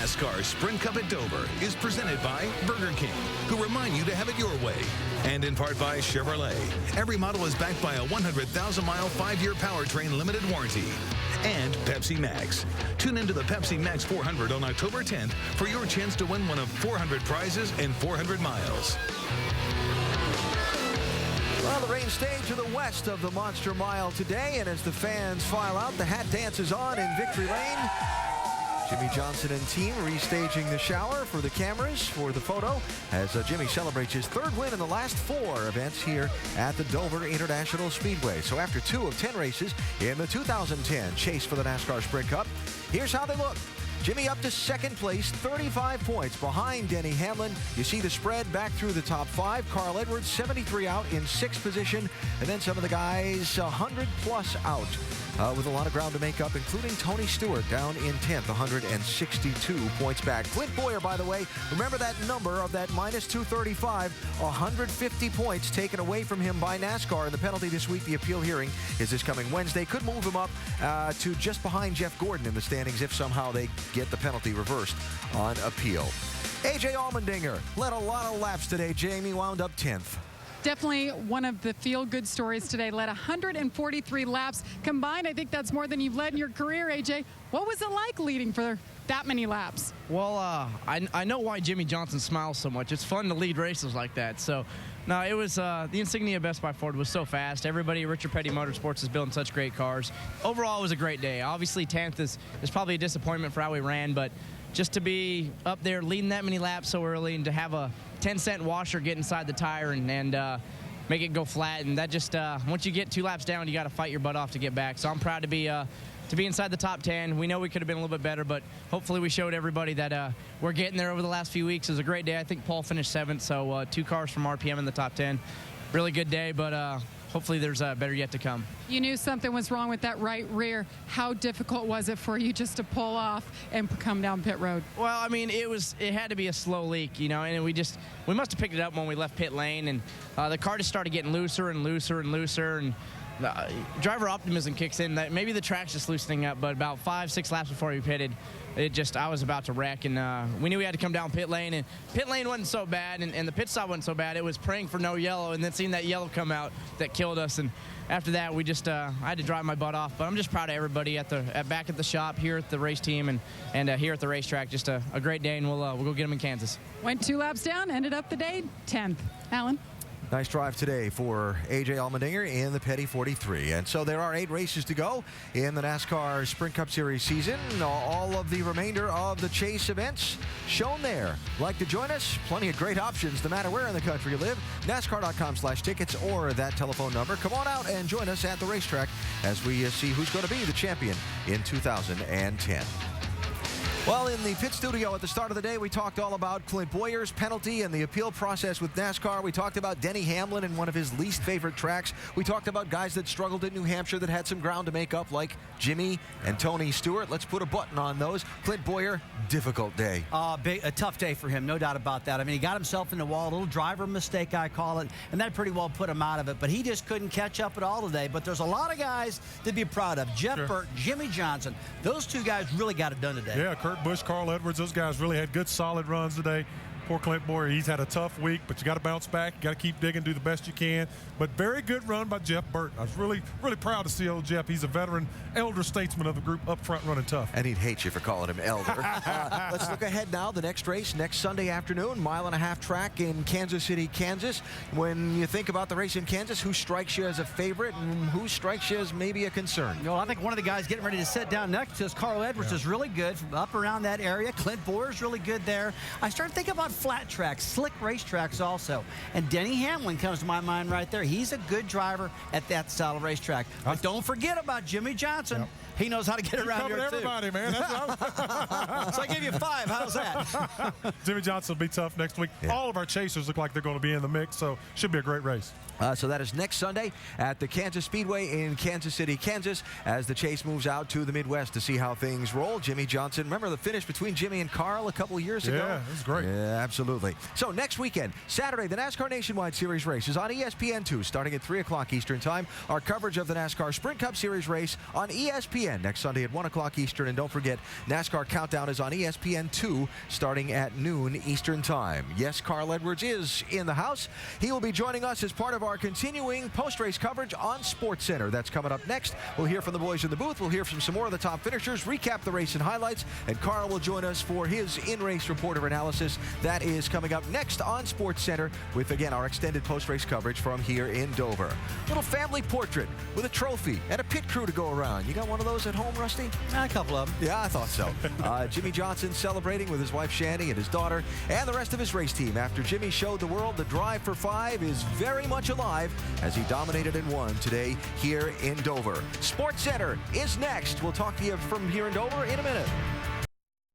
NASCAR Sprint Cup at Dover is presented by Burger King, who remind you to have it your way. And in part by Chevrolet. Every model is backed by a 100,000-mile, 5-year powertrain limited warranty. And Pepsi Max. Tune into the Pepsi Max 400 on October 10th for your chance to win one of 400 prizes and 400 miles. Well, the rain stayed to the west of the Monster Mile today, and as the fans file out, the hat dance is on in Victory Lane. Jimmy Johnson and team restaging the shower for the cameras for the photo as Jimmy celebrates his 3rd win in the last 4 events here at the Dover International Speedway. So after 2 of 10 races in the 2010 chase for the NASCAR Sprint Cup, here's how they look. Jimmy up to 2nd place, 35 points behind Denny Hamlin. You see the spread back through the top 5. Carl Edwards, 73 out in 6th position. And then some of the guys 100-plus out with a lot of ground to make up, including Tony Stewart down in 10th, 162 points back. Clint Boyer, by the way, remember that number of that minus 235, 150 points taken away from him by NASCAR. And the penalty this week, the appeal hearing, is this coming Wednesday. Could move him up to just behind Jeff Gordon in the standings if somehow they get the penalty reversed on appeal. A.J. Allmendinger led a lot of laps today. Jamie wound up 10th. Definitely one of the feel-good stories today. Led 143 laps combined. I think that's more than you've led in your career, AJ. What was it like leading for that many laps? Well, I know why Jimmy Johnson smiles so much. It's fun to lead races like that. So, no, it was the Insignia Best Buy Ford was so fast. Everybody at Richard Petty Motorsports is building such great cars. Overall, it was a great day. Obviously, 10th is probably a disappointment for how we ran, but just to be up there leading that many laps so early and to have a 10-cent washer get inside the tire and make it go flat, and that just once you get 2 laps down, you got to fight your butt off to get back. So I'm proud to be inside the top 10. We know we could have been a little bit better, but hopefully we showed everybody that we're getting there over the last few weeks. It was a great day. I think Paul finished 7th, so 2 cars from RPM in the top 10. Really good day, but hopefully there's better yet to come. You knew something was wrong with that right rear. How difficult was it for you just to pull off and come down pit road? Well, I mean, it had to be a slow leak, you know, and we must have picked it up when we left pit lane, and the car just started getting looser and looser and looser, and driver optimism kicks in. That maybe the track's just loosening up, but about 5-6 laps before we pitted, I was about to wreck, and we knew we had to come down pit lane, and pit lane wasn't so bad, and the pit stop wasn't so bad. It was praying for no yellow, and then seeing that yellow come out that killed us, and after that, we just I had to drive my butt off. But I'm just proud of everybody back at the shop, here at the race team, and here at the racetrack. Just a great day, and we'll go get them in Kansas. Went 2 laps down, ended up the day 10th. Alan? Nice drive today for A.J. Allmendinger in the Petty 43. And so there are 8 races to go in the NASCAR Sprint Cup Series season. All of the remainder of the chase events shown there. Like to join us? Plenty of great options no matter where in the country you live. NASCAR.com/tickets or that telephone number. Come on out and join us at the racetrack as we see who's going to be the champion in 2010. Well, in the pit studio at the start of the day, we talked all about Clint Boyer's penalty and the appeal process with NASCAR. We talked about Denny Hamlin and one of his least favorite tracks. We talked about guys that struggled in New Hampshire that had some ground to make up, like Jimmy and Tony Stewart. Let's put a button on those. Clint Boyer, difficult day. A tough day for him, no doubt about that. I mean, he got himself in the wall, a little driver mistake, I call it, and that pretty well put him out of it. But he just couldn't catch up at all today. But there's a lot of guys to be proud of. Jeff Burt, Jimmy Johnson, those 2 guys really got it done today. Yeah, Kurt Busch, Carl Edwards, those guys really had good, solid runs today. Poor Clint Boyer, he's had a tough week, but you got to bounce back. You got to keep digging, do the best you can. But very good run by Jeff Burt. I was really, really proud to see old Jeff. He's a veteran, elder statesman of the group up front running tough. And he'd hate you for calling him elder. Let's look ahead now. The next race, next Sunday afternoon, 1.5-mile track in Kansas City, Kansas. When you think about the race in Kansas, who strikes you as a favorite and who strikes you as maybe a concern? You know, I think one of the guys getting ready to sit down next to us, Carl Edwards, is really good from up around that area. Clint Boyer's really good there. I started thinking about flat tracks, slick racetracks also. And Denny Hamlin comes to my mind right there. He's a good driver at that style of racetrack. But don't forget about Jimmy Johnson. Yep. He knows how to get around here, too. Everybody, man. So I gave you 5. How's that? Jimmy Johnson will be tough next week. Yeah. All of our chasers look like they're going to be in the mix, so should be a great race. So that is next Sunday at the Kansas Speedway in Kansas City, Kansas, as the chase moves out to the Midwest to see how things roll. Jimmy Johnson, remember the finish between Jimmy and Carl a couple of years ago? Yeah, it was great. Yeah, absolutely. So next weekend, Saturday, the NASCAR Nationwide Series race is on ESPN2 starting at 3 o'clock Eastern Time. Our coverage of the NASCAR Sprint Cup Series race on ESPN ESPN next Sunday at 1 o'clock Eastern. And don't forget, NASCAR Countdown is on ESPN2 starting at noon Eastern Time. Yes, Carl Edwards is in the house. He will be joining us as part of our continuing post-race coverage on SportsCenter. That's coming up next. We'll hear from the boys in the booth. We'll hear from some more of the top finishers, recap the race and highlights, and Carl will join us for his in-race reporter analysis. That is coming up next on SportsCenter with, again, our extended post-race coverage from here in Dover. Little family portrait with a trophy and a pit crew to go around. You got one of those at home, Rusty? A couple of them. Yeah, I thought so. Jimmy Johnson celebrating with his wife Shanny and his daughter and the rest of his race team after Jimmy showed the world the drive for 5 is very much alive as he dominated and won today here in Dover. SportsCenter is next. We'll talk to you from here in Dover in a minute.